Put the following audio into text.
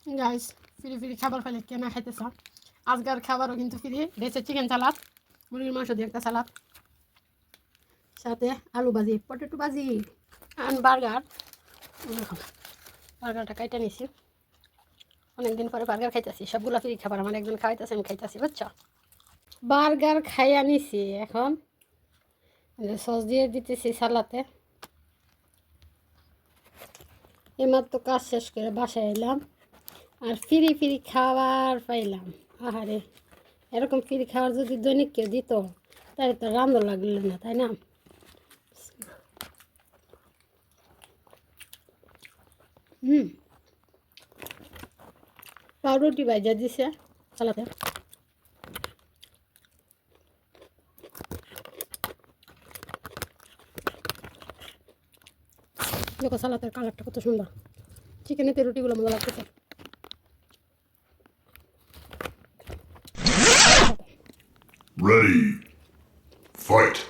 Guys free free খাবার ফেলে কেনা খাইতেছ আজকের খাবারও কিন্তু ফ্রি রয়েছে চিকেন সালাদ মুরগির মাংস দিয়ে একটা সালাদ সাথে আলু ভাজি পটেটো ভাজি আর বার্গার বার্গারটা কাইটা নিছি অনেকদিন পরে বার্গার খাইতেছি সবগুলো ফ্রি খাবার আমার একজন খাইতেছে আমি খাইতেছি বুঝছো বার্গার খাইয়া নিছি এখন সস দিয়ে দিতেছি সালাতে এইমাত্র কাজ শেষ করে বাসায় এলাম আর ফ্রি ফ্রি খাবার পাইলাম আহারে এরকম ফ্রি খাবার যদি দৈনিক কেউ দিত তাহলে তো রান্না লাগলো না তাই না পাউরুটি ভাজা দিছে সালাতে দেখো সালাতের কালারটা কত সুন্দর চিকেনেতে রুটিগুলো মজা লাগতেছে Ready. Fight.